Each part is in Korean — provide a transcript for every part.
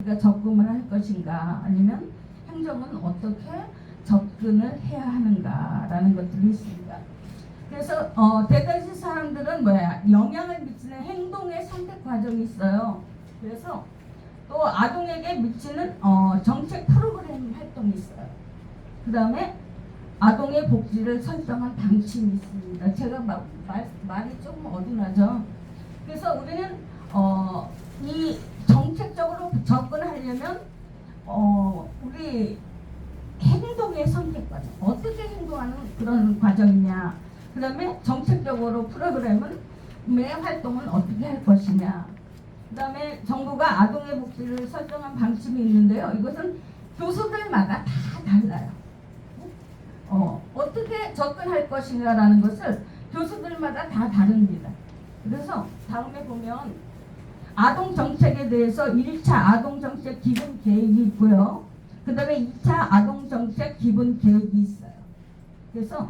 우리가 접근을 할 것인가, 아니면 행정은 어떻게 접근을 해야 하는가라는 것들이 있습니다. 그래서 대다수 사람들은 영향을 미치는 행동의 선택 과정이 있어요. 그래서 또 아동에게 미치는 정책 프로그램 활동이 있어요. 그 다음에 아동의 복지를 설정한 방침이 있습니다. 제가 말이 조금 어둔하죠. 그래서 우리는 이 정책적으로 접근하려면 우리 행동의 선택 과정, 어떻게 행동하는 그런 과정이냐, 그 다음에 정책적으로 프로그램은 매 활동은 어떻게 할 것이냐, 그 다음에 정부가 아동의 복지를 설정한 방침이 있는데요. 이것은 교수들마다 다 달라요. 어떻게 접근할 것인가라는 것을 교수들마다 다 다릅니다. 그래서 다음에 보면 아동 정책에 대해서 1차 아동 정책 기본 계획이 있고요. 그 다음에 2차 아동 정책 기본 계획이 있어요. 그래서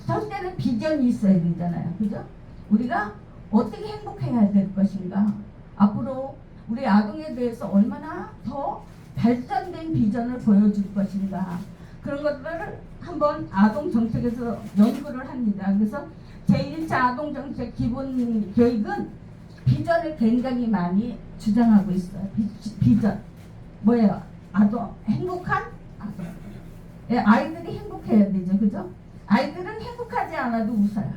첫째는 비전이 있어야 되잖아요. 그죠? 우리가 어떻게 행복해야 될 것인가, 앞으로 우리 아동에 대해서 얼마나 더 발전된 비전을 보여줄 것인가, 그런 것들을 한번 아동 정책에서 연구를 합니다. 그래서 제1차 아동 정책 기본 계획은 비전을 굉장히 많이 주장하고 있어요. 비전 뭐예요? 아동, 행복한 아동. 아이들이 행복해야 되죠. 그죠? 아이들은 행복하지 않아도 웃어요.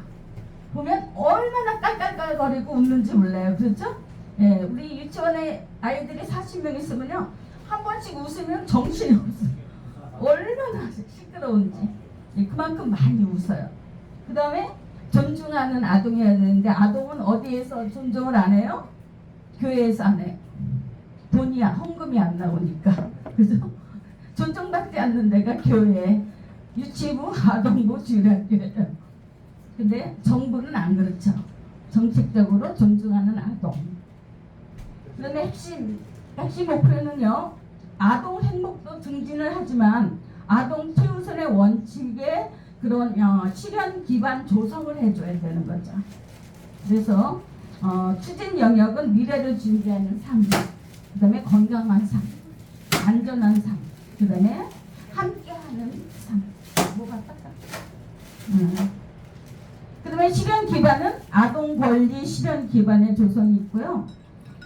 보면 얼마나 깔깔깔거리고 웃는지 몰라요. 그렇죠? 우리 유치원에 아이들이 40명 있으면요, 한 번씩 웃으면 정신이 없어요. 얼마나 시끄러운지. 그만큼 많이 웃어요. 그 다음에 존중하는 아동이어야 되는데, 아동은 어디에서 존중을 안 해요? 교회에서 안 해요. 돈이, 헌금이 안 나오니까. 그죠? 존중받지 않는 데가 교회, 유치부, 아동부, 주일학교예요. 근데 정부는 안 그렇죠. 정책적으로 존중하는 아동. 그다음에 핵심 목표는요, 아동 행복도 증진을 하지만 아동 최우선의 원칙에 그런 실현 기반 조성을 해줘야 되는 거죠. 그래서 추진 영역은 미래를 준비하는 삶, 그 다음에 건강한 삶, 안전한 삶, 그 다음에 함께하는 삶. 뭐가 딱딱. 그 다음에 실현 기반은 아동 권리 실현 기반의 조성이 있고요.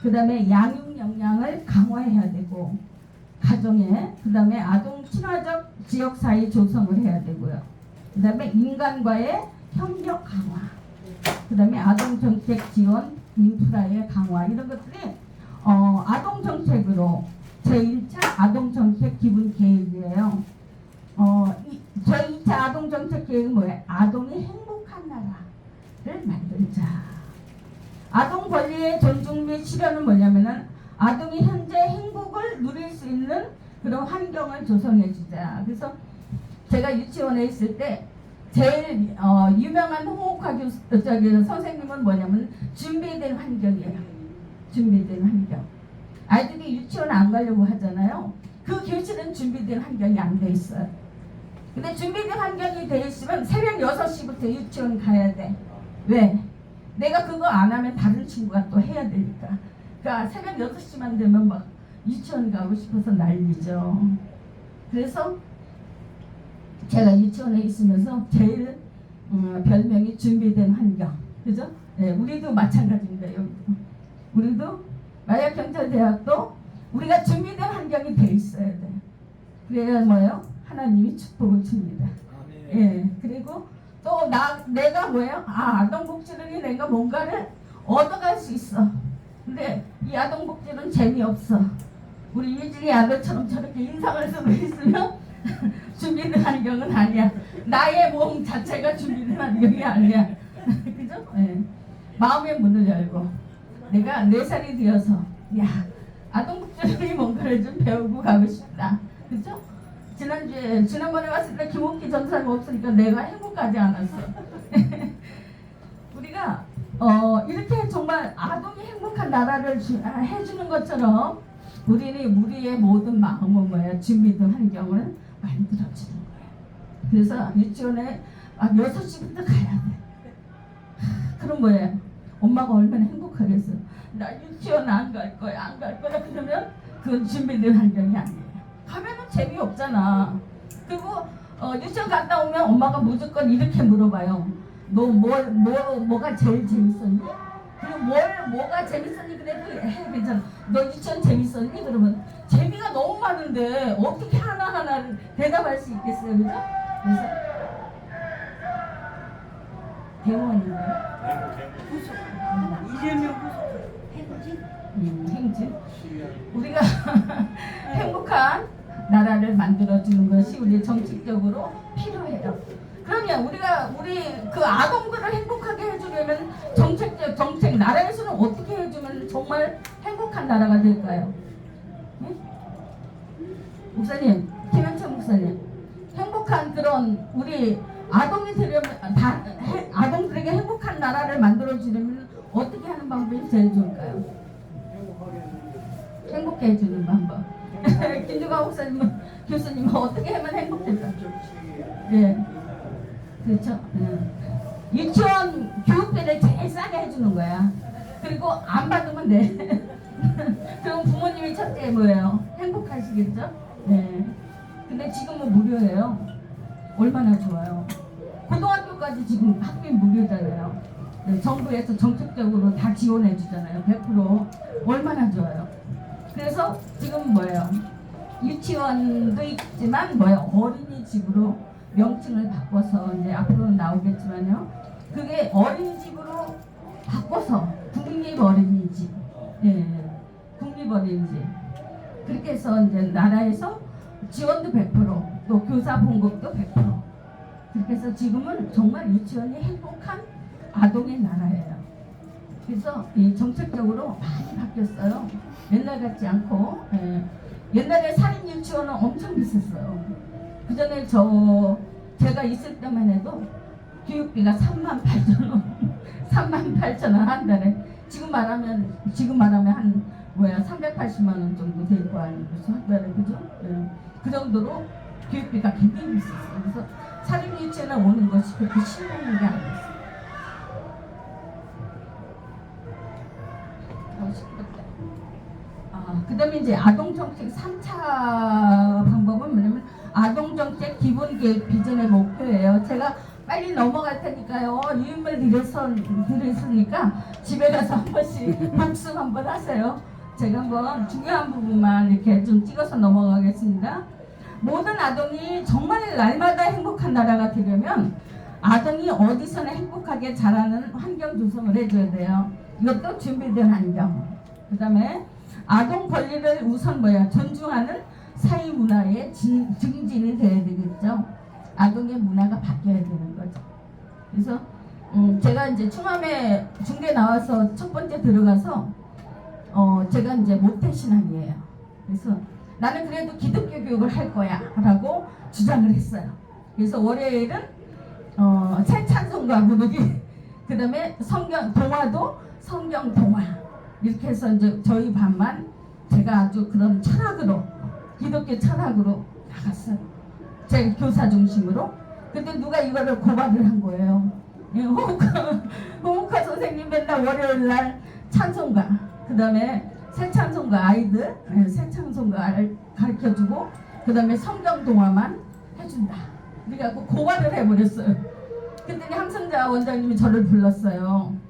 그 다음에 양육 역량을 강화해야 되고, 가정에, 그 다음에 아동 친화적 지역 사회 조성을 해야 되고요. 그 다음에 인간과의 협력 강화, 그 다음에 아동 정책 지원 인프라의 강화, 이런 것들이 아동 정책으로 제1차 아동 정책 기본 계획이에요. 제2차 아동 정책 계획은 뭐예요? 아동이 행복한 나라를 만들자. 아동 권리의 존중 및 실현은 뭐냐면은 아동이 현재 행복을 누릴 수 있는 그런 환경을 조성해주자. 그래서 제가 유치원에 있을 때 제일 유명한 홍옥화 선생님은 뭐냐면 준비된 환경이에요. 준비된 환경. 아이들이 유치원 안 가려고 하잖아요. 그 교실은 준비된 환경이 안 돼 있어요. 근데 준비된 환경이 돼 있으면 새벽 6시부터 유치원 가야 돼. 왜? 내가 그거 안 하면 다른 친구가 또 해야 되니까. 그러니까 새벽 6시만 되면 막 유치원 가고 싶어서 난리죠. 그래서 제가 유치원에 있으면서 제일 별명이 준비된 환경. 그죠? 네, 우리도 마찬가지입니다. 여기도. 우리도 마약경찰대학도 우리가 준비된 환경이 돼 있어야 돼. 그래야 뭐예요? 하나님이 축복을 줍니다. 예. 그리고 또 내가 뭐예요? 아동복지를 내가 뭔가를 얻어갈 수 있어. 근데 이 아동복지는 재미없어. 우리 유진이 아들처럼 저렇게 인상을 쓰고 있으면 준비된 환경은 아니야. 나의 몸 자체가 준비된 환경이 아니야. 그죠? 네. 마음의 문을 열고 내가 4살이 되어서 아동복지를 뭔가를 좀 배우고 가고 싶다. 그죠? 지난번에 왔을 때 김옥기 전사가 없으니까 내가 행복하지 않았어. 우리가 이렇게 정말 아동이 행복한 나라를 해주는 것처럼 우리의 모든 마음은 뭐예요? 준비된 환경을 만들어주는 거예요. 그래서 유치원에 6시부터 가야 돼. 그럼 뭐예요? 엄마가 얼마나 행복하겠어요. 나 유치원 안 갈 거야, 안 갈 거야. 그러면 그건 준비된 환경이 아니에요. 가면은 재미없잖아. 그리고 유치원 갔다 오면 엄마가 무조건 이렇게 물어봐요. 너 뭐가 제일 재밌었니? 그리고 뭐가 재밌었니? 그래도 괜찮아. 너 유치원 재밌었니? 그러면 재미가 너무 많은데 어떻게 하나하나를 대답할 수 있겠어요, 그죠? 그래서 대원인가요? 이재명 행진? 행진. 우리가 행복한 나라를 만들어주는 것이 우리 정책적으로 필요해요. 그러면 우리 그 아동들을 행복하게 해주려면 정책 나라에서는 어떻게 해주면 정말 행복한 나라가 될까요? 네? 목사님, 김현철 목사님, 행복한 그런 우리 아동들에게 행복한 나라를 만들어주려면 어떻게 하는 방법이 제일 좋을까요? 행복해 해주는 방법. 김주가 교수님은 어떻게 하면 행복할까요? 네. 그렇죠. 유치원 교육비를 제일 싸게 해주는 거야. 그리고 안 받으면 돼. 그럼 부모님이 첫째 뭐예요? 행복하시겠죠? 네. 근데 지금은 무료예요. 얼마나 좋아요. 고등학교까지 지금 학비 무료잖아요. 네, 정부에서 정책적으로 다 지원해 주잖아요. 100%. 얼마나 좋아요. 그래서 지금 뭐예요? 유치원도 있지만 뭐예요? 어린이집으로 명칭을 바꿔서 이제 앞으로는 나오겠지만요. 그게 어린이집으로 바꿔서 국립어린이집, 예, 국립어린이집 그렇게 해서 이제 나라에서 지원도 100%, 또 교사 봉급도 100%. 그렇게 해서 지금은 정말 유치원이 행복한 아동의 나라예요. 그래서 이 정책적으로 많이 바뀌었어요. 옛날 같지 않고, 예. 옛날에 사립 유치원은 엄청 비쌌어요. 그 전에 제가 있을 때만 해도 교육비가 38,000원, 38,000원 한 달에. 지금 말하면 한 380만 원 정도 될 거 아니에요, 한 달에, 그죠? 예. 그 정도로 교육비가 굉장히 비쌌어요. 그래서 사립 유치원에 오는 것이 그렇게 쉬운 게 아니었어요. 그 다음에 이제 아동정책 3차 방법은 뭐냐면 아동정책 기본계획 비전의 목표예요. 제가 빨리 넘어갈 테니까요. 유인물 드렸으니까 집에 가서 한 번씩 복습 한번 하세요. 제가 한번 중요한 부분만 이렇게 좀 찍어서 넘어가겠습니다. 모든 아동이 정말 날마다 행복한 나라가 되려면 아동이 어디서나 행복하게 자라는 환경 조성을 해줘야 돼요. 이것도 준비된 환경. 그 다음에 아동 권리를 우선 존중하는 사회 문화의 증진이 돼야 되겠죠. 아동의 문화가 바뀌어야 되는 거죠. 그래서 제가 이제 중대 나와서 첫 번째 들어가서 제가 이제 모태신앙이에요. 그래서 나는 그래도 기독교 교육을 할 거야 라고 주장을 했어요. 그래서 월요일은 새 찬송가 부르기, 그 다음에 성경 동화 이렇게 해서 이제 저희 반만 제가 아주 그런 철학으로, 기독교 철학으로 나갔어요. 제 교사 중심으로. 근데 누가 이거를 고발을 한 거예요. 호무카 선생님 맨날 월요일 날 찬송가, 그 다음에 새 찬송가 아이들 새 찬송가를 가르쳐주고, 그 다음에 성경 동화만 해준다. 그래갖고 고발을 해버렸어요. 그랬더니 함성자 원장님이 저를 불렀어요.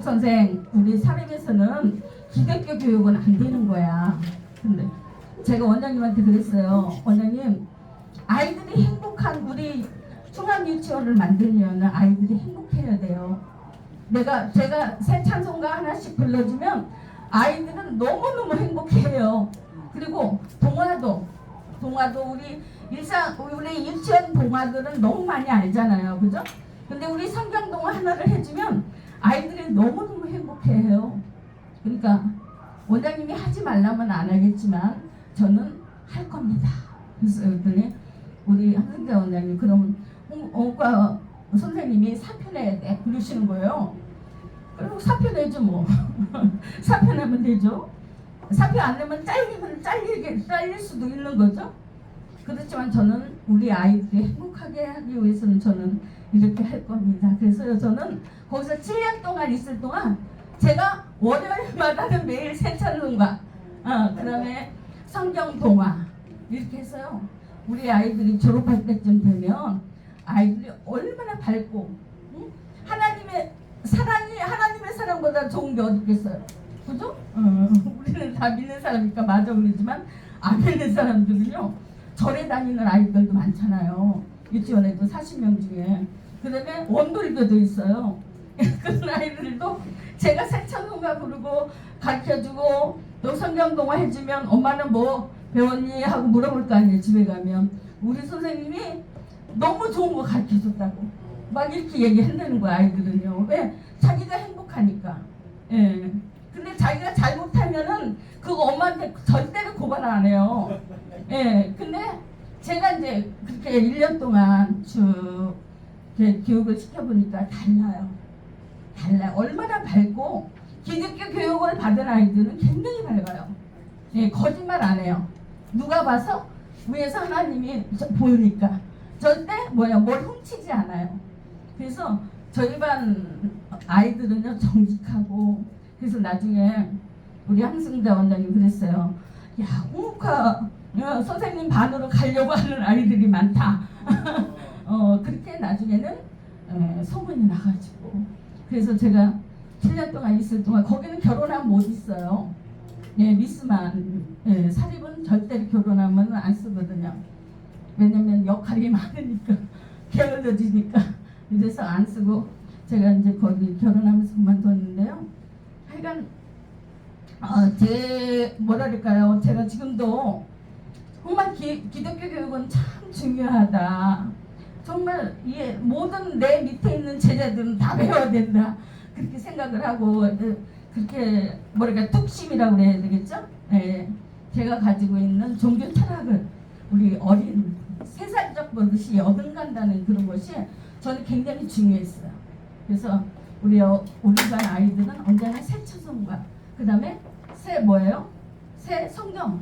선생, 우리 사립에서는 기독교 교육은 안 되는 거야. 근데 제가 원장님한테 그랬어요. 원장님, 아이들이 행복한 우리 중앙유치원을 만들려면 아이들이 행복해야 돼요. 제가 새 찬송가 하나씩 불러주면 아이들은 너무너무 행복해요. 그리고 동화도 우리 유치원 동화들은 너무 많이 알잖아요. 그죠? 근데 우리 성경 동화 하나를 해주면 아이들이 너무너무 행복해해요. 그러니까 원장님이 하지 말라면 안 하겠지만 저는 할 겁니다. 그래서 그랬더니 우리 함성자 원장님, 그러면 홍과 선생님이 사표 내야 돼 그러시는 거예요. 그리고 사표 내죠 뭐. 사표 내면 되죠. 사표 안 내면 잘릴 수도 있는 거죠. 그렇지만 저는 우리 아이들이 행복하게 하기 위해서는 저는 이렇게 할 겁니다. 그래서 저는 거기서 7년 동안 있을 동안 제가 월요일마다는 매일 세찬송가, 그다음에 성경 동화 이렇게 해서요. 우리 아이들이 졸업할 때쯤 되면 아이들이 얼마나 밝고, 응? 하나님의 사랑이 하나님의 사랑보다 좋은 게 어디 있겠어요, 그죠? 우리는 다 믿는 사람이니까 맞아 그러지만 안 믿는 사람들은요 절에 다니는 아이들도 많잖아요. 유치원에도 40명 중에. 그다음에 원불교도 있어요. 그런 아이들도 제가 세찬송가 부르고 가르쳐주고 또 성경동화 해주면 엄마는 뭐 배웠니? 하고 물어볼 거 아니에요. 집에 가면 우리 선생님이 너무 좋은 거 가르쳐줬다고 막 이렇게 얘기한다는 거야. 아이들은요. 왜? 자기가 행복하니까. 예. 근데 자기가 잘못하면은 그거 엄마한테 절대로 고발 안 해요. 예. 근데 제가 이제 그렇게 1년 동안 쭉 교육을 시켜보니까 달라요. 얼마나 밝고, 기독교 교육을 받은 아이들은 굉장히 밝아요. 예, 거짓말 안 해요. 누가 봐서 위에서 하나님이 보이니까 절대 뭘 훔치지 않아요. 그래서 저희 반 아이들은요 정직하고, 그래서 나중에 우리 한승자 원장님 그랬어요. 야, 홍옥화 선생님 반으로 가려고 하는 아이들이 많다. 그렇게 나중에는 소문이 나가지고, 그래서 제가 7년 동안 있을 동안 거기는 결혼하면 못 있어요. 예, 미스만. 예, 사립은 절대로 결혼하면 안 쓰거든요. 왜냐면 역할이 많으니까 게을러지니까. 그래서 안 쓰고 제가 이제 거기 결혼하면서 그만뒀는데요. 하여간 제 뭐랄까요, 제가 지금도 정말 기독교 교육은 참 중요하다. 정말 이 모든 내 밑에 있는 제자들은 다 배워야 된다. 그렇게 생각을 하고, 그렇게 뭐랄까 뚝심이라고 그래야 되겠죠? 예, 제가 가지고 있는 종교 철학을 우리 어린 3살적 버릇이 여든간다는 그런 것이 저는 굉장히 중요했어요. 그래서 우리 반 아이들은 언제나 새 처성과 그 다음에 새 뭐예요? 새 성경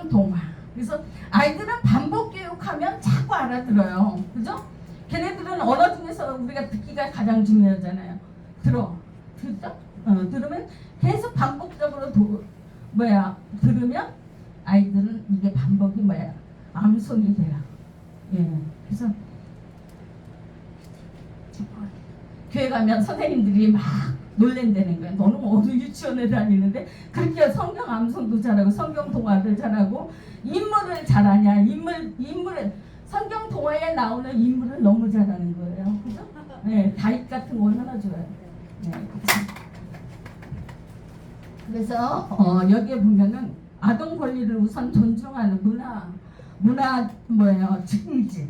동화. 그래서 아이들은 반복 교육하면 자꾸 알아들어요. 그죠? 걔네들은 언어 중에서 우리가 듣기가 가장 중요하잖아요. 듣죠? 들으면 계속 반복적으로 들으면 아이들은 이게 반복이 암송이 돼요. 예. 그래서 교회 가면 선생님들이 막 놀랜다는 거야. 너는 어느 유치원에 다니는데 그렇게 성경 암송도 잘하고 성경 동화를 잘하고 인물을 잘하냐. 인물을 성경 동화에 나오는 인물을 너무 잘하는 거예요. 그죠? 네, 다윗 같은 거 얼마나 좋아요. 네, 그래서 여기에 보면은 아동 권리를 우선 존중하는 문화 증진.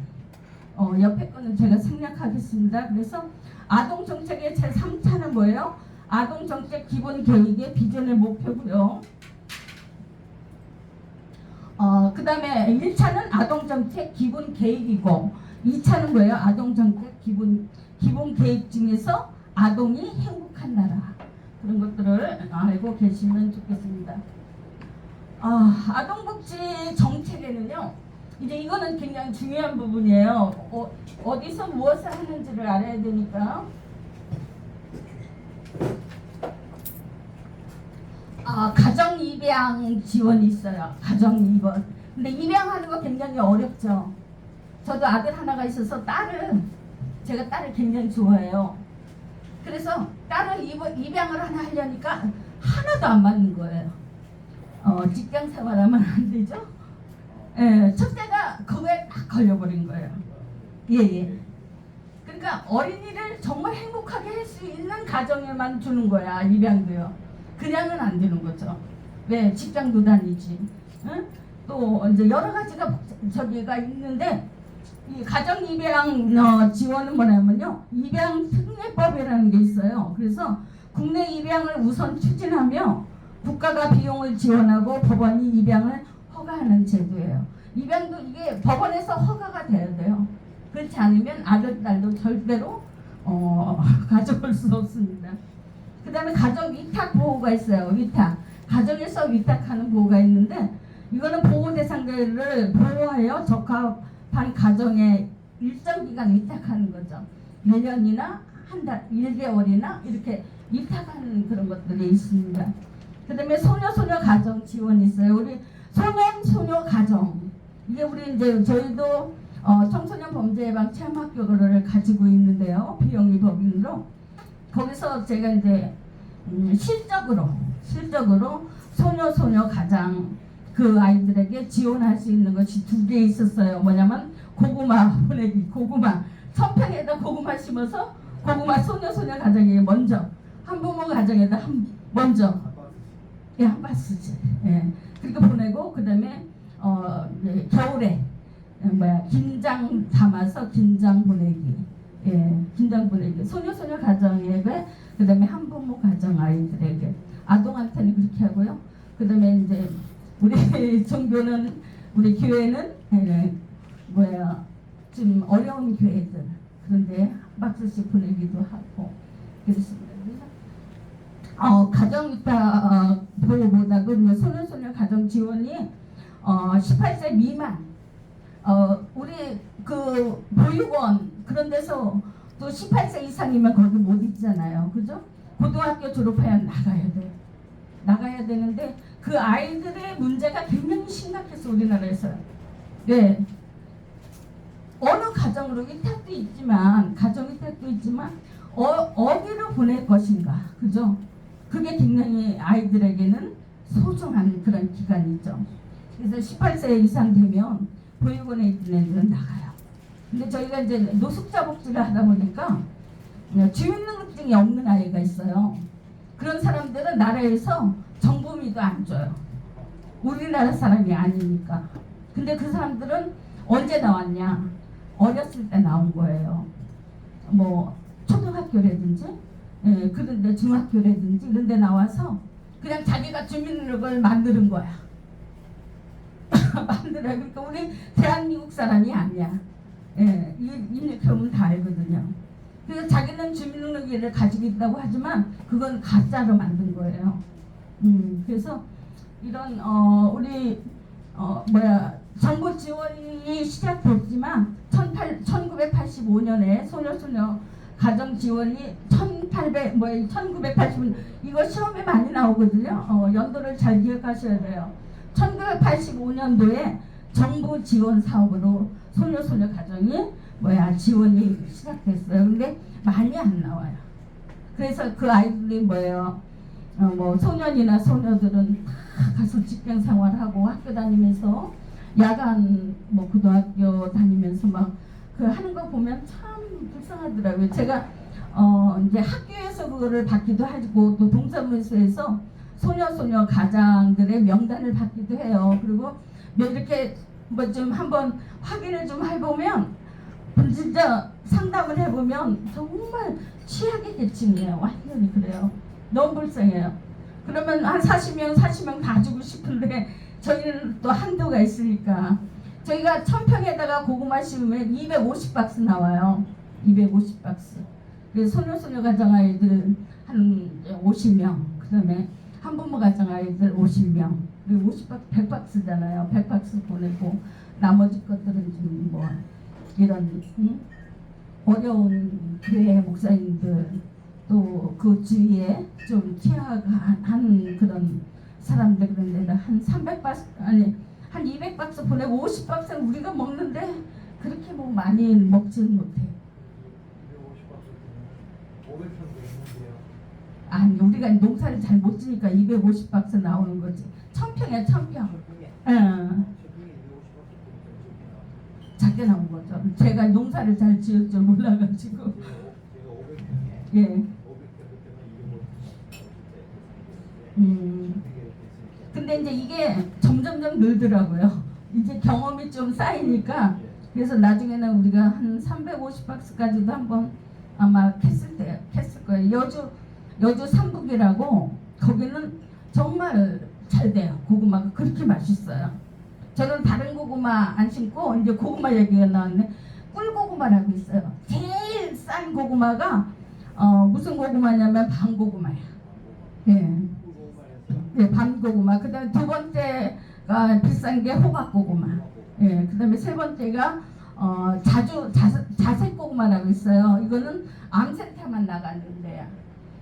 옆에 거는 제가 생략하겠습니다. 그래서 아동 정책의 제 3차는 뭐예요? 아동 정책 기본 계획의 비전의 목표고요. 그 다음에 1차는 아동 정책 기본 계획이고, 2차는 뭐예요? 아동 정책 기본 계획 중에서 아동이 행복한 나라. 그런 것들을 알고 계시면 좋겠습니다. 아동복지 정책에는요, 이제 이거는 굉장히 중요한 부분이에요. 어디서 무엇을 하는지를 알아야 되니까. 가정 입양 지원이 있어요. 가정 입원. 근데 입양하는 거 굉장히 어렵죠. 저도 아들 하나가 있어서 제가 딸을 굉장히 좋아해요. 그래서 딸을 입양을 하나 하려니까 하나도 안 맞는 거예요. 직장 생활하면 안 되죠. 예, 첫째가 그거에 딱 걸려버린 거예요. 예. 그러니까 어린이를 정말 행복하게 할 수 있는 가정에만 주는 거야, 입양도요. 그냥은 안 되는 거죠. 왜? 직장도 다니지. 응? 또 이제 여러 가지가 저기가 있는데, 이 가정 입양 지원은 뭐냐면요, 입양 특례법이라는 게 있어요. 그래서 국내 입양을 우선 추진하며 국가가 비용을 지원하고 법원이 입양을 허가하는 제도예요. 입양도 이게 법원에서 허가가 돼야 돼요. 그렇지 않으면 아들, 딸도 절대로 가져올 수 없습니다. 그 다음에 가정 위탁 보호가 있어요. 위탁. 가정에서 위탁하는 보호가 있는데, 이거는 보호 대상자를 보호하여 적합한 가정에 일정 기간 위탁하는 거죠. 1년이나 한 달, 1개월이나 이렇게 이탁한 그런 것들이 있습니다. 그다음에 소녀 가정 지원이 있어요. 우리 소년 가정, 이게 우리 이제 저희도 청소년 범죄 예방 체험학교를 가지고 있는데요. 비영리 법인으로 거기서 제가 이제 실적으로 소녀 가장 그 아이들에게 지원할 수 있는 것이 2개 있었어요. 뭐냐면 고구마 보내기, 고구마 천평에다 고구마 심어서 고구마 소녀 가정에 먼저, 한부모 가정에다 먼저 한 박스지. 예. 그렇게 보내고 그다음에 겨울에 긴장 담아서 긴장 보내기. 예, 긴장 보내기. 소녀 가정에게, 그다음에 한부모 가정 아이들에게, 아동한테는 그렇게 하고요. 그다음에 이제 우리 종교는, 우리 교회는 좀 어려운 교회들 그런데 한 박스씩 보내기도 하고 그렇습니다. 가정 위탁 보호보다 그 소녀 가정 지원이 18세 미만, 우리 그 보육원 그런 데서 또 18세 이상이면 거기 못 있잖아요. 그죠? 고등학교 졸업해야 나가야 되는데 그 아이들의 문제가 굉장히 심각해서 우리나라에서 네. 어느 가정으로 위탁도 있지만, 가정 위탁도 있지만 어디로 보낼 것인가, 그죠? 그게 굉장히 아이들에게는 소중한 그런 기간이죠. 그래서 18세 이상 되면 보육원에 있는 애들은 나가요. 근데 저희가 이제 노숙자 복지를 하다 보니까 주민등록증이 없는 아이가 있어요. 그런 사람들은 나라에서 정보미도 안 줘요. 우리나라 사람이 아니니까. 근데 그 사람들은 언제 나왔냐? 어렸을 때 나온 거예요. 뭐 초등학교라든지, 그런데 중학교라든지 이런 데 나와서 그냥 자기가 주민등록을 만드는 거야. 만들어요. 그러니까 우리 대한민국 사람이 아니야. 입력해보면 다 알거든요. 그래서 자기는 주민등록을 가지고 있다고 하지만 그건 가짜로 만든 거예요. 그래서 이런 우리 정부 지원이 시작됐지만 1985년에 소녀 가정 지원이 1985년, 이거 시험에 많이 나오거든요. 연도를 잘 기억하셔야 돼요. 1985년도에 정부 지원 사업으로 소녀 가정이 지원이 시작됐어요. 근데 많이 안 나와요. 그래서 그 아이들이 소년이나 소녀들은 다 가서 직장 생활하고 학교 다니면서 야간 고등학교 다니면서 막 그 하는 거 보면 참 불쌍하더라고요. 제가 이제 학교에서 그거를 받기도 하고 또 동사무소에서 소녀 가장들의 명단을 받기도 해요. 그리고 이렇게 좀 한번 확인을 좀 해보면 진짜 상담을 해보면 정말 취약의 계층이에요. 완전히 그래요. 너무 불쌍해요. 그러면 한 40명 다 주고 싶은데 저희는 또 한도가 있으니까 저희가 1000평에다가 고구마 심으면 250박스 나와요. 250박스. 그래서 소녀 가정 아이들 한 50명, 그 다음에 한부모 가정 아이들 50명, 그리고 100박스잖아요. 100박스 보내고 나머지 것들은 좀 이런 어려운 교회 목사님들, 또 그 주위에 좀 취약한 그런 사람들, 그런 데다 한 300박스, 한 200박스 보내고 50박스는 우리가 먹는데 그렇게 많이 먹지는 못해요. 500평도 있는데요. 아니, 우리가 농사를 잘 못 지니까 250박스 나오는 거지. 1000평이야, 1000평. 작게 나온 거죠. 제가 농사를 잘 지을 줄 몰라가지고. 제가 500평에 예. 500평 근데 이제 이게 점점점 늘더라고요. 이제 경험이 좀 쌓이니까. 그래서 나중에는 우리가 한 350박스까지도 한번 아마 캤을 거예요. 여주 삼북이라고, 거기는 정말 잘 돼요. 고구마가 그렇게 맛있어요. 저는 다른 고구마 안 심고 이제 고구마 얘기가 나왔네. 꿀고구마라고 있어요. 제일 싼 고구마가 무슨 고구마냐면 밤고구마야. 예. 네, 밤고구마. 그다음에 두 번째가 비싼 게 호박고구마. 예. 그다음에 세 번째가 자색고구마라고 있어요. 이거는 암센터만 나가는 데야.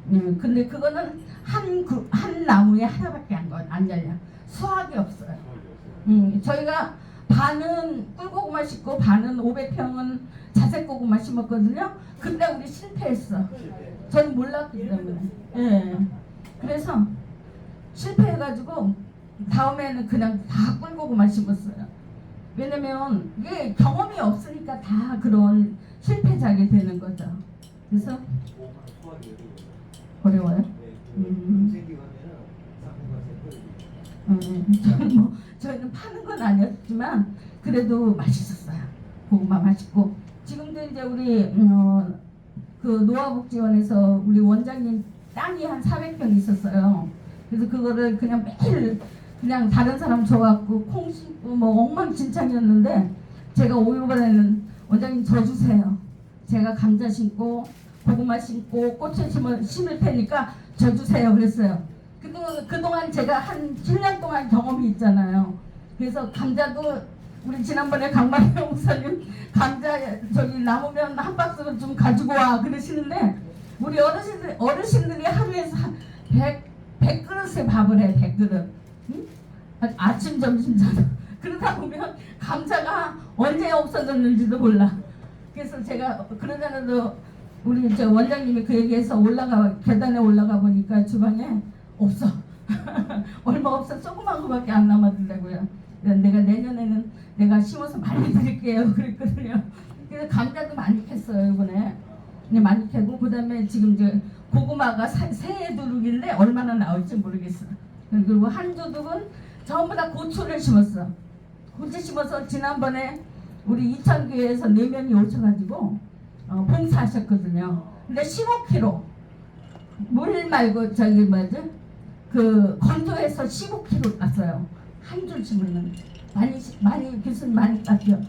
근데 그거는 한 나무에 하나밖에 안 열려. 수확이 없어요. 저희가 반은 꿀고구마 심고 반은 500평은 자색고구마 심었거든요. 근데 우리 실패했어. 전 몰랐기 때문에. 예. 그래서 실패해가지고 다음에는 그냥 다 꿀고구마 심었어요. 왜냐면 이게 경험이 없으니까 다 그런 실패작이 되는 거죠. 그래서 소화기 어려워요. 생기고 하면은 저희는 파는 건 아니었지만 그래도 맛있었어요. 고구마 맛있고 지금도 이제 우리 그 노화복지원에서 우리 원장님 땅이 한 400평 있었어요. 그래서 그거를 그냥 매일 그냥 다른 사람 줘갖고 콩 심고 뭐 엉망진창이었는데 제가 5일번에는 원장님 저 주세요. 제가 감자 심고 고구마 심고 꽃을 심을 테니까 저 주세요 그랬어요. 그동안 제가 한 7년 동안 경험이 있잖아요. 그래서 감자도 우리 지난번에 강만영 목사님 감자 저기 남으면 한 박스는 좀 가지고 와 그러시는데 우리 어르신들이 하루에 100그릇의 밥을 해. 100그릇. 응? 아침 점심 저녁. 그러다 보면 감자가 언제 없어졌는지도 몰라. 그래서 제가 그러자도 우리 저 원장님이 그 얘기해서 계단에 올라가 보니까 주방에 없어. 얼마 없어. 조그만 거밖에 안 남았더라고요. 내가 내년에는 내가 심어서 많이 드릴게요. 그랬거든요. 그래서 감자도 많이 캤어요 이번에. 많이 캐고 그다음에 지금 이제 고구마가 세 두둑인데 얼마나 나올지 모르겠어. 그리고 한 두둑은 전부 다 고추를 심었어. 고추 심어서 지난번에 우리 이천교회에서 4명이 오셔가지고 봉사하셨거든요. 근데 15kg 물 말고 저기 뭐지 그 건조해서 15kg 땄어요. 한 줄 심으면 많이 교수님 많이 땄죠.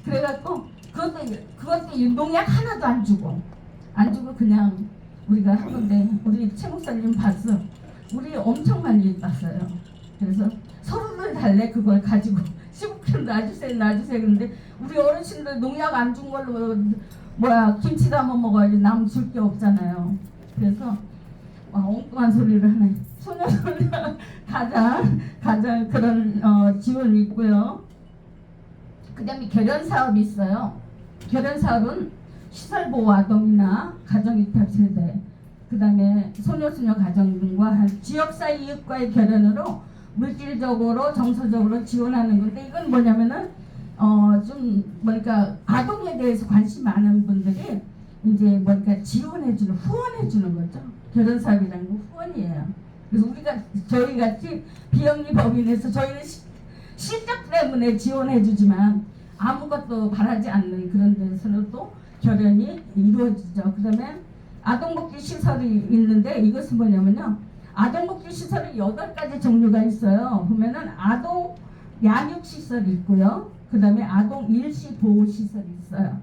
그래갖고 그것도 농약 하나도 안 주고 그냥 우리가 한 건데 우리 최 목사님 봤어. 우리 엄청 많이 땄어요. 그래서 서로들 달래 그걸 가지고 15kg 놔주세요 그런데 우리 어르신들 농약 안 준 걸로 김치 담아 먹어야지 남 줄 게 없잖아요. 그래서 엉뚱한 소리를 하네. 소녀소녀 가장 그런 지원이 있고요. 그 다음에 결연 사업이 있어요. 결연 사업은 시설보호 아동이나 가정위탁 세대, 그 다음에 소녀소녀 가정 등과 지역사회 이웃과의 결연으로 물질적으로 정서적으로 지원하는 건데 이건 뭐냐면은 뭐니까 아동에 대해서 관심 많은 분들이 이제 뭐니까 지원해주는 후원해주는 거죠. 결연 사업이라는 건 후원이에요. 그래서 저희 같이 비영리 법인에서 저희는 실적 때문에 지원해주지만 아무것도 바라지 않는 그런 데서는 또 결연이 이루어지죠. 그 다음에 아동복지 시설이 있는데 이것은 뭐냐면요. 아동복지 시설이 8가지 종류가 있어요. 보면은 아동 양육시설이 있고요. 그 다음에 아동 일시보호시설이 있어요.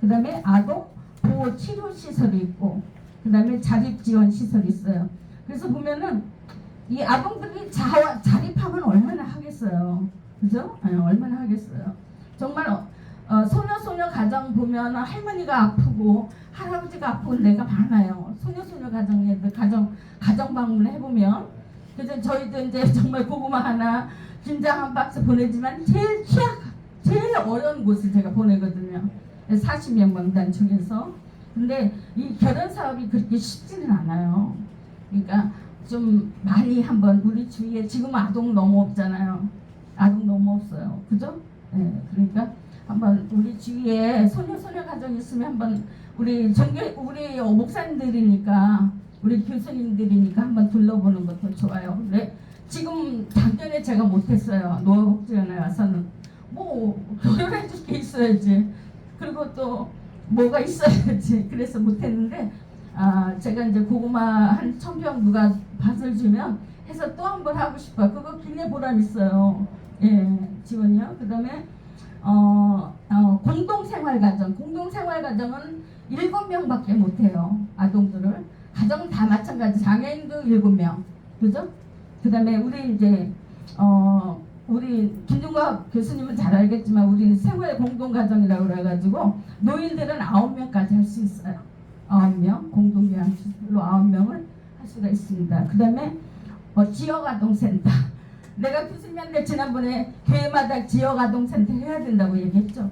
그 다음에 아동 보호치료시설이 있고 그 다음에 자립지원시설이 있어요. 그래서 보면은 이 아동들이 자립하면 얼마나 하겠어요. 그죠? 얼마나 하겠어요. 정말 소녀소녀 가정 보면 할머니가 아프고 할아버지가 아픈 데가 많아요. 소녀소녀 가정에도 가정 방문을 해보면 그래서 저희도 이제 정말 고구마 하나 김장 한 박스 보내지만 제일 어려운 곳을 제가 보내거든요. 40명 명단 중에서. 근데 이 결연 사업이 그렇게 쉽지는 않아요. 그러니까 좀 많이 한번 우리 주위에 지금 아동 너무 없잖아요. 아동 너무 없어요. 그죠? 네, 그러니까 한번 우리 주위에 소녀 가정 있으면 한번 우리 목사님들이니까 우리 교수님들이니까 한번 둘러보는 것도 좋아요. 근데 지금 작년에 제가 못했어요. 노화복지원에 와서는 뭐 결혼해 줄 게 있어야지. 그리고 또 뭐가 있어야지. 그래서 못했는데 제가 이제 고구마 한 1000평 누가 밭을 주면 해서 또 한 번 하고 싶어요. 그거 굉장히 보람 있어요. 예, 지원이요. 그 다음에 공동생활가정은 7명밖에 못해요. 아동들을. 가정 다 마찬가지. 장애인도 7명. 그죠? 그 다음에 우리 이제 우리 김종과 교수님은 잘 알겠지만 우리는 생활 공동가정이라고 그래가지고 노인들은 9명까지 할 수 있어요. 9명, 공동요양시설로 9명을 할 수가 있습니다. 그 다음에 지역아동센터. 내가 교수님한테 지난번에 교회마다 지역아동센터 해야 된다고 얘기했죠.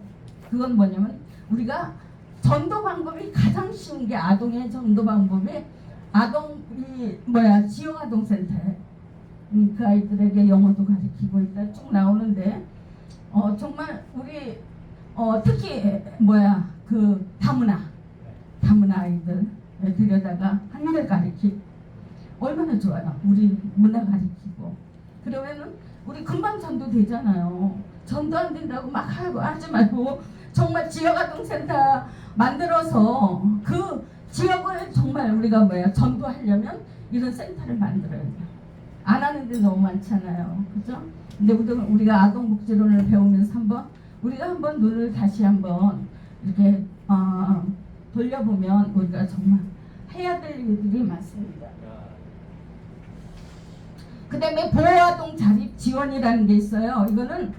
그건 뭐냐면 우리가 전도 방법이 가장 쉬운 게 아동의 전도 방법이 지역아동센터에 그 아이들에게 영어도 가르치고 있다 쭉 나오는데 정말 우리 특히 그 다문화 아이들 들여다가 한글 가르치고 얼마나 좋아요. 우리 문화 가르치고 그러면은 우리 금방 전도 되잖아요. 전도 안 된다고 막 하지 말고 정말 지역아동센터 만들어서 그 지역을 정말 우리가 전도하려면 이런 센터를 만들어야 돼요. 안 하는 데 너무 많잖아요. 그죠? 근데 우리가 아동복지론을 배우면서 우리가 한번 눈을 다시 한번 이렇게 돌려보면 우리가 정말 해야 될 일들이 많습니다. 그 다음에 보호아동 자립 지원이라는 게 있어요. 이거는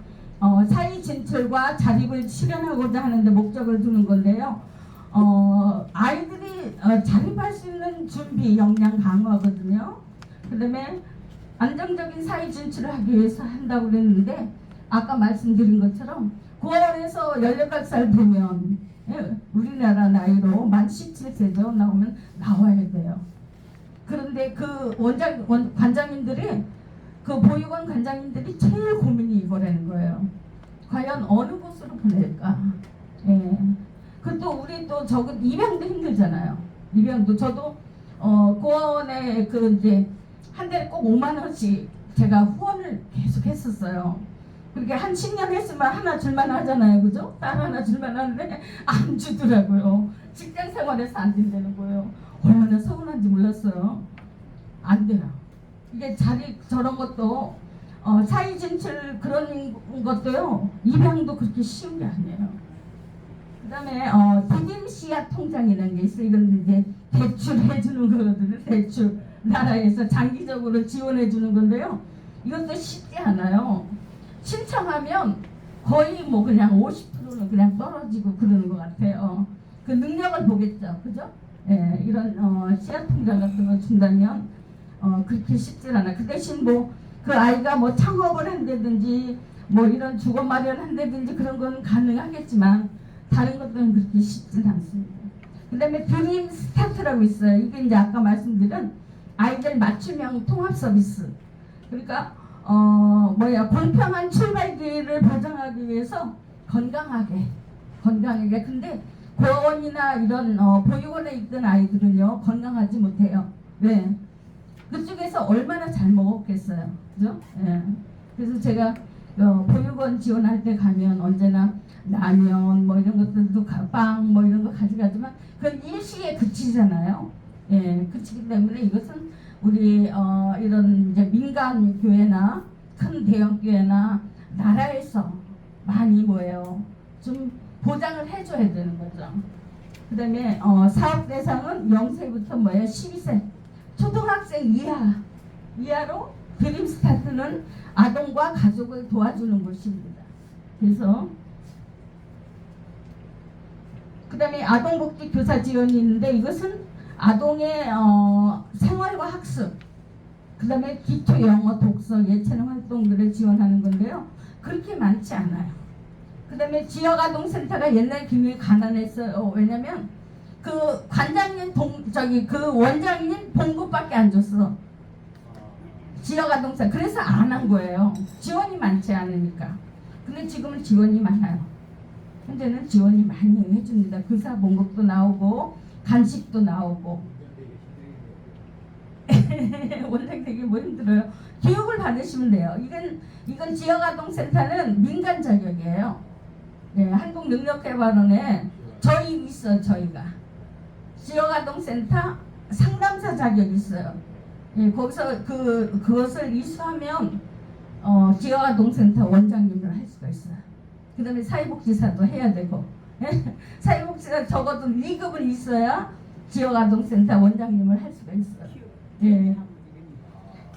사회 진출과 자립을 실현하고자 하는데 목적을 두는 건데요. 아이들이 자립할 수 있는 준비 역량 강화거든요. 그 다음에 안정적인 사회 진출을 하기 위해서 한다고 그랬는데 아까 말씀드린 것처럼 9월에서 18살 되면 우리나라 나이로 만 17세죠. 나오면 나와야 돼요. 그런데 그 관장님들이 그 보육원 관장님들이 제일 고민이 이거라는 거예요. 과연 어느 곳으로 보낼까? 예. 그또 우리 또 입양도 힘들잖아요. 입양도 저도 고원에 한 달에 꼭 5만 원씩 제가 후원을 계속 했었어요. 그렇게 한 10년 했으면 하나 줄만 하잖아요. 그죠? 딸 하나 줄만 하는데 안 주더라고요. 직장 생활에서 안 된다는 거예요. 얼마나 서운한지 몰랐어요. 안 돼요. 이게 저런 것도 사회 진출 그런 것도요. 입양도 그렇게 쉬운 게 아니에요. 그 다음에 디딤 씨앗 통장이라는 게 있어요. 이건 이제 대출해 주는 거거든요. 대출 나라에서 장기적으로 지원해 주는 건데요. 이것도 쉽지 않아요. 신청하면 거의 그냥 50%는 그냥 떨어지고 그러는 것 같아요. 그 능력을 보겠죠. 그죠? 예, 이런 씨앗 통장 같은 거 준다면 그렇게 쉽지 않아. 그 대신 그 아이가 창업을 한다든지 이런 주거 마련한다든지 그런 건 가능하겠지만 다른 것들은 그렇게 쉽지 않습니다. 그 다음에 드림 스타트라고 있어요. 이게 이제 아까 말씀드린 아이들 맞춤형 통합 서비스. 그러니까 공평한 출발 기회를 보장하기 위해서 건강하게 근데 고원이나 이런 보육원에 있던 아이들은요 건강하지 못해요. 왜? 그쪽에서 얼마나 잘 먹었겠어요. 그죠? 예. 그래서 제가 보육원 지원할 때 가면 언제나 라면 이런 것들도 빵 이런 거 가져가지만 그건 일시에 그치잖아요. 예, 그치기 때문에 이것은 우리 이런 이제 민간 교회나 큰 대형 교회나 나라에서 많이 좀 보장을 해줘야 되는 거죠. 그 다음에 사업 대상은 0세부터 12세 초등학생 이하로 드림 스타트는 아동과 가족을 도와주는 곳입니다. 그래서 그 다음에 아동복지 교사 지원이 있는데 이것은 아동의 생활과 학습 그 다음에 기초 영어 독서 예체능 활동들을 지원하는 건데요. 그렇게 많지 않아요. 그 다음에 지역아동센터가 옛날 기능이 가난했어요. 왜냐면 그 관장님 그 원장님 봉급밖에 안 줬어. 지역아동센터 그래서 안 한 거예요. 지원이 많지 않으니까. 근데 지금은 지원이 많아요. 현재는 지원이 많이 해줍니다. 교사 봉급도 나오고 간식도 나오고. 원장 되게 힘들어요. 교육을 받으시면 돼요. 이건 지역아동센터는 민간 자격이에요. 네, 한국능력개발원에 저희가 지역아동센터 상담사 자격이 있어요. 예, 거기서 그것을 이수하면 지역아동센터 원장님을 할 수가 있어요. 그 다음에 사회복지사도 해야 되고 사회복지사 적어도 2급은 있어야 지역아동센터 원장님을 할 수가 있어요. 예.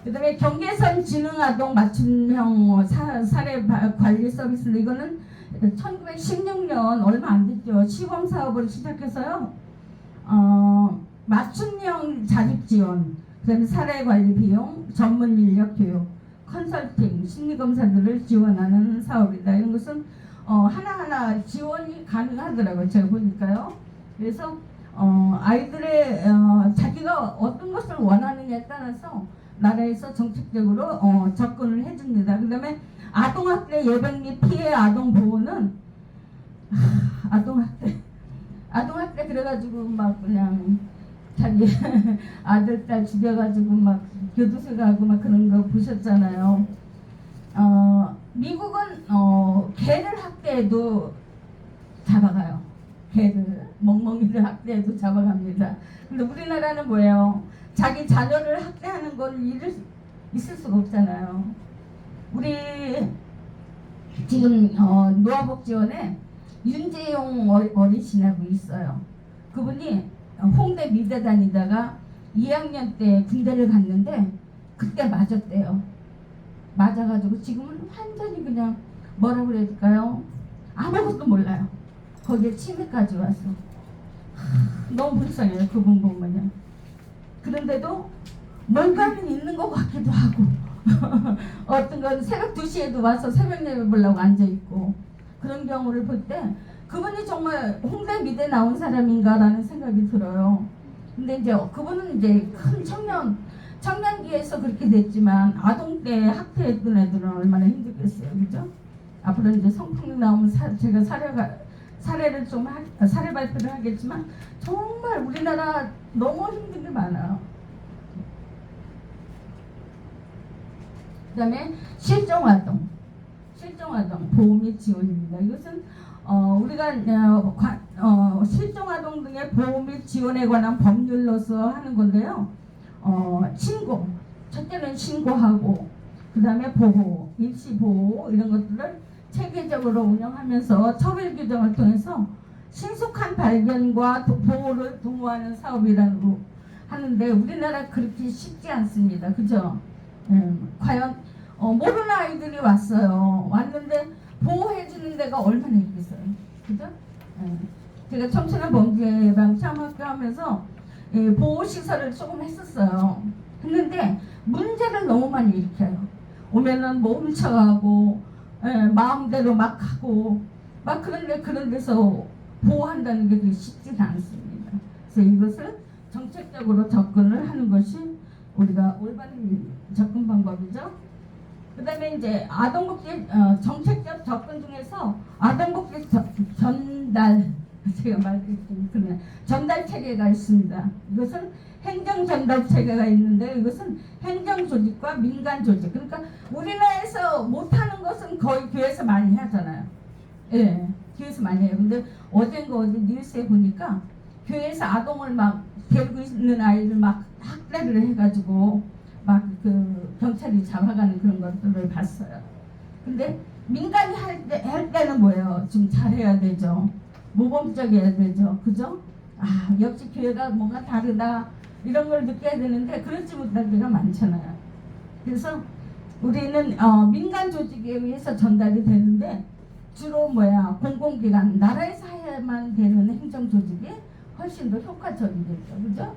그 다음에 경계선 지능아동 맞춤형 사례 관리 서비스인데 이거는 1916년 얼마 안 됐죠. 시범사업을 시작해서요. 맞춤형 자립 지원, 그다음에 사례 관리 비용, 전문 인력 교육, 컨설팅, 심리 검사들을 지원하는 사업이다. 이런 것은 하나하나 지원이 가능하더라고요. 제가 보니까요. 그래서 아이들의 자기가 어떤 것을 원하느냐에 따라서 나라에서 정책적으로 접근을 해줍니다. 그다음에 아동학대 예방 및 피해 아동 보호는 아동학대 그래가지고 막 그냥 자기 아들 딸 죽여가지고 막 교도소 가고 막 그런 거 보셨잖아요. 미국은 개를 학대해도 잡아가요. 개를 멍멍이를 학대해도 잡아갑니다. 근데 우리나라는 뭐예요? 자기 자녀를 학대하는 건 있을 수가 없잖아요. 우리 지금 노아복지원에 윤재용 어르신하고 있어요. 그분이 홍대 미대 다니다가 2학년 때 군대를 갔는데 그때 맞았대요. 맞아가지고 지금은 완전히 그냥 뭐라 그래야 될까요? 아무것도 몰라요. 거기에 치매까지 와서 너무 불쌍해요. 그분 보면요. 그런데도 뭔가는 있는 것 같기도 하고 어떤 건 새벽 2시에도 와서 새벽 예배 보려고 앉아있고 그런 경우를 볼 때 그분이 정말 홍대 미대 나온 사람인가라는 생각이 들어요. 근데 이제 그분은 이제 큰 청년기에서 그렇게 됐지만 아동 때 학대했던 애들은 얼마나 힘들겠어요, 그죠? 앞으로 이제 성폭력 나오면 제가 사례를 좀 사례 발표를 하겠지만 정말 우리나라 너무 힘든 게 많아요. 그다음에 실종아동 보호 및 지원입니다. 이것은 우리가 실종아동 등의 보호 및 지원에 관한 법률로서 하는 건데요. 첫째는 신고하고 그 다음에 보호, 일시 보호 이런 것들을 체계적으로 운영하면서 처벌 규정을 통해서 신속한 발견과 보호를 도모하는 사업이라고 하는데 우리나라 그렇게 쉽지 않습니다. 그죠? 과연 모르는 아이들이 왔는데 보호해주는 데가 얼마나 있겠어요. 그죠? 제가 청소년 범죄 예방 참학교 하면서 보호시설을 조금 했었어요. 했는데 문제를 너무 많이 일으켜요. 오면은 뭐 훔쳐가고 마음대로 막 하고 막 그런 데서 보호한다는 게 그렇게 쉽지는 않습니다. 그래서 이것을 정책적으로 접근을 하는 것이 우리가 올바른 접근 방법이죠. 그 다음에 이제 아동복지 정책적 접근 중에서 아동복지 제가 말드리긴 그러네. 전달 체계가 있습니다. 이것은 행정 전달 체계가 있는데 이것은 행정 조직과 민간 조직. 그러니까 우리나라에서 못하는 것은 거의 교회에서 많이 하잖아요. 예, 교회에서 많이 해요. 근데 어디 뉴스에 보니까 교회에서 아동을 막 데리고 있는 아이를 막 학대를 해가지고 막 그 경찰이 잡아가는 그런 것들을 봤어요. 근데 민간이 할 때는 뭐예요? 좀 잘해야 되죠. 모범적이어야 되죠. 그죠? 역시 교회가 뭔가 다르다 이런 걸 느껴야 되는데 그렇지 못할 때가 많잖아요. 그래서 우리는 민간 조직에 의해서 전달이 되는데 주로 공공기관 나라에서 해야만 되는 행정조직이 훨씬 더 효과적이겠죠. 그죠?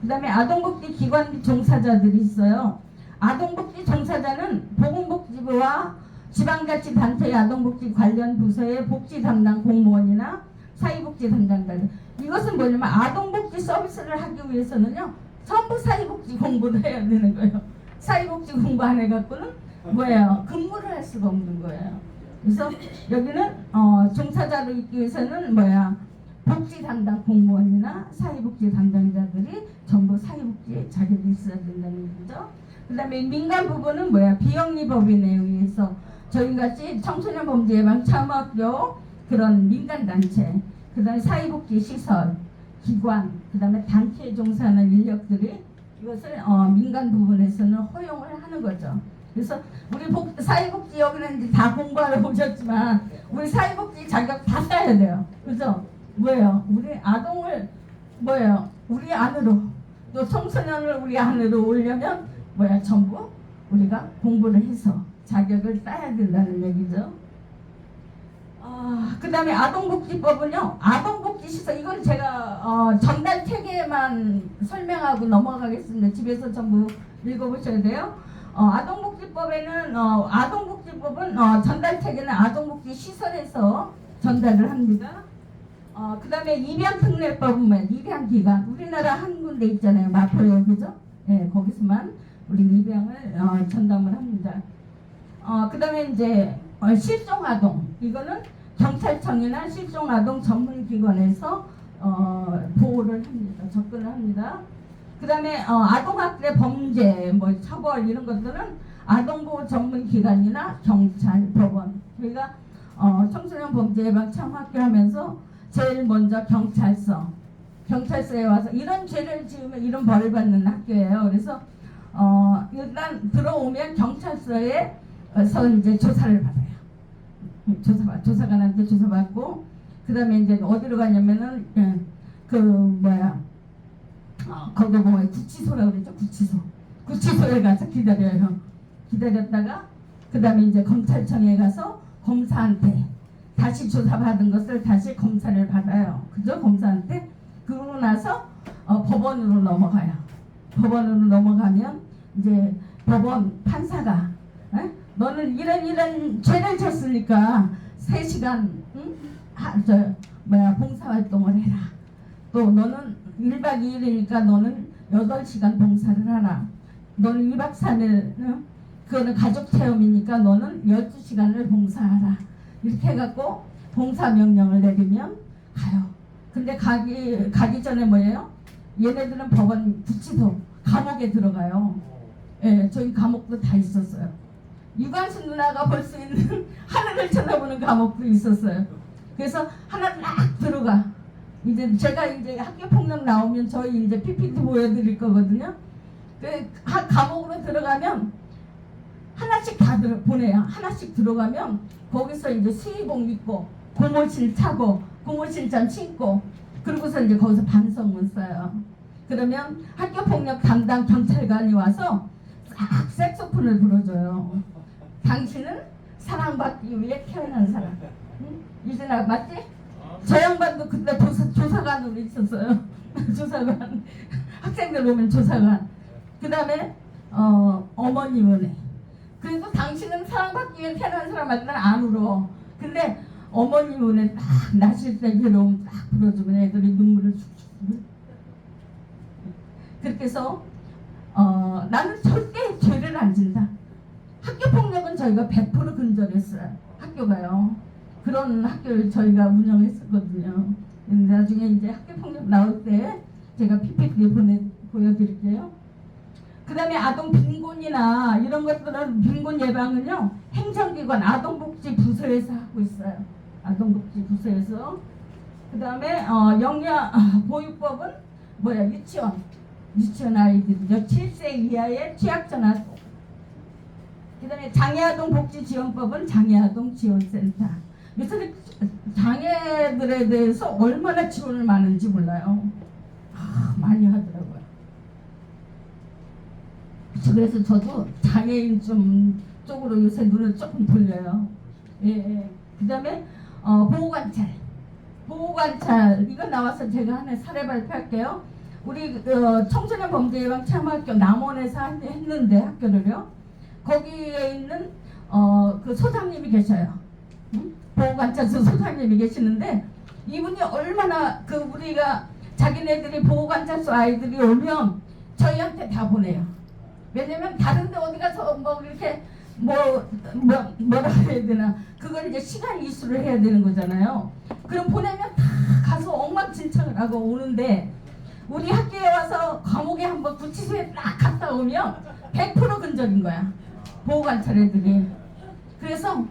그 다음에 아동복지 기관 종사자들이 있어요. 아동복지 종사자는 보건복지부와 지방자치단체의 아동복지 관련 부서의 복지 담당 공무원이나 사회복지 담당자들. 이것은 뭐냐면 아동복지 서비스를 하기 위해서는요 전부 사회복지 공부를 해야 되는 거예요. 사회복지 공부 안 해갖고는 근무를 할 수가 없는 거예요. 그래서 여기는 종사자로 있기 위해서는 복지 담당 공무원이나 사회복지 담당자들이 전부 사회복지에 자격이 있어야 된다는 거죠. 그 다음에 민간 부분은 비영리법인에 의해서 저희같이 청소년 범죄 예방 참학교 그런 민간단체, 그 다음에 사회복지 시설, 기관, 그 다음에 단체에 종사하는 인력들이 이것을 민간 부분에서는 허용을 하는 거죠. 그래서 우리 사회복지 여기는 이제 다 공부하러 오셨지만 우리 사회복지 자격 다 따야 돼요. 그죠? 우리 아동을 우리 안으로 또 청소년을 우리 안으로 오려면 전부 우리가 공부를 해서 자격을 따야 된다는 얘기죠. 그다음에 아동복지법은요. 아동복지시설 이건 제가 전달 체계만 설명하고 넘어가겠습니다. 집에서 전부 읽어보셔야 돼요. 아동복지법에는 아동복지법은 전달 체계는 아동복지시설에서 전달을 합니다. 그다음에 입양특례법은 입양기관 우리나라 한 군데 있잖아요. 마포에 그죠? 예, 거기서만 우리 입양을 전담을 합니다. 그다음에 이제 실종아동 이거는 경찰청이나 실종아동 전문기관에서 보호를 합니다. 접근을 합니다. 그다음에 아동학대 범죄 뭐 처벌 이런 것들은 아동보호 전문기관이나 경찰, 법원 저희가 청소년 범죄 예방 참학교 하면서 제일 먼저 경찰서에 와서 이런 죄를 지으면 이런 벌을 받는 학교예요. 그래서 일단 들어오면 경찰서에서 이제 조사를 받아요. 조사관한테 조사받고 그다음에 이제 어디로 가냐면은 거기 보면 구치소라고 그러죠. 구치소에 가서 기다렸다가 그다음에 이제 검찰청에 가서 검사한테 다시 조사받은 것을 다시 검사를 받아요. 그죠? 검사한테 그러고 나서 법원으로 넘어가요. 법원으로 넘어가면 이제 법원 판사가 너는 이런 죄를 졌으니까 3시간 봉사활동을 해라. 또 너는 1박 2일이니까 너는 8시간 봉사를 하라. 너는 2박 3일 그거는 가족 체험이니까 너는 12시간을 봉사하라. 이렇게 해갖고 봉사 명령을 내리면 가요. 근데 가기 전에 뭐예요? 얘네들은 법원 구치소 감옥에 들어가요. 예, 저희 감옥도 다 있었어요. 유관순 누나가 볼 수 있는 하늘을 쳐다보는 감옥도 있었어요. 그래서 하나 딱 들어가. 이제 제가 이제 학교 폭력 나오면 저희 이제 PPT 보여드릴 거거든요. 그 감옥으로 들어가면 하나씩 다 보내요. 하나씩 들어가면 거기서 이제 수의복 입고 고무실 차고 고무실장 신고 그러고서 이제 거기서 반성문 써요. 그러면 학교폭력 담당 경찰관이 와서 싹 색소폰을 불어줘요. 당신은 사랑받기 위해 태어난 사람. 응? 이준아 맞지? 저 양반도 그때 조사관으로 있었어요. 조사관. 학생들 오면 조사관. 그 다음에 어머님은 해. 그래도 당신은 사랑받기 위해 태어난 사람 할 때는 안 울어. 근데 어머님은 딱 나실 때 괴로움 딱 불어주면 애들이 눈물을 쭉 그렇게 해서 나는 절대 죄를 안 진다. 학교폭력은 저희가 100% 근절했어요. 학교가요. 그런 학교를 저희가 운영했었거든요. 나중에 이제 학교폭력 나올 때 제가 PPT 보여드릴게요. 그 다음에 아동 빈곤이나 이런 것들은 빈곤 예방은요 행정기관 아동복지부서에서 하고 있어요. 아동복지부서에서. 그 다음에 영유아보육법은 유치원 아이들이죠. 7세 이하의 취약전 아동. 그 다음에 장애아동복지지원법은 장애아동지원센터. 요새 장애들에 대해서 얼마나 지원을 많은지 몰라요. 많이 하더라고요. 그래서 저도 장애인 쪽으로 요새 눈을 조금 돌려요. 예. 그 다음에 보호관찰 이거 나와서 제가 하나 사례 발표할게요. 우리 청소년 범죄 예방 참학교 남원에서 했는데 학교를요. 거기에 있는 그 소장님이 계셔요. 보호관찰소 소장님이 계시는데 이분이 얼마나 우리가 자기네들이 보호관찰소 아이들이 오면 저희한테 다 보내요. 왜냐면 다른데 어디 가서 이렇게 뭐라 해야 되나 그걸 이제 시간 이수를 해야 되는 거잖아요. 그럼 보내면 다 가서 엉망진창을 하고 오는데 우리 학교에 와서 감옥에 한번 구치소에 딱 갔다 오면 100% 근절인 거야. 보호관찰 애들이. 그래서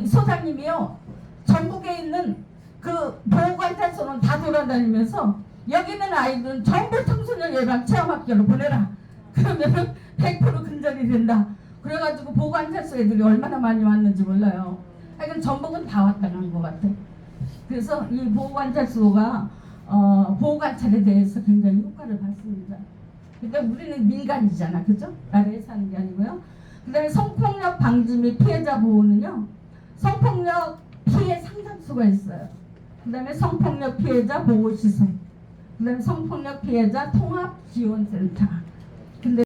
소장님이요 전국에 있는 그 보호관찰소는 다 돌아다니면서 여기 있는 아이들은 전부 청소년 예방 체험학교로 보내라. 그러면은 100% 근절이 된다. 그래가지고 보호관찰소 애들이 얼마나 많이 왔는지 몰라요. 하여간 전북은 다 왔다 간 것 같아. 그래서 이 보호관찰소가 보호관찰에 대해서 굉장히 효과를 받습니다. 그러니까 우리는 민간이잖아, 그죠? 나라에 사는 게 아니고요. 그 다음에 성폭력 방지 및 피해자 보호는요. 성폭력 피해 거기에 상당수가 있어요. 그 다음에 성폭력 피해자 보호시설, 그 다음에 성폭력 피해자 통합지원센터,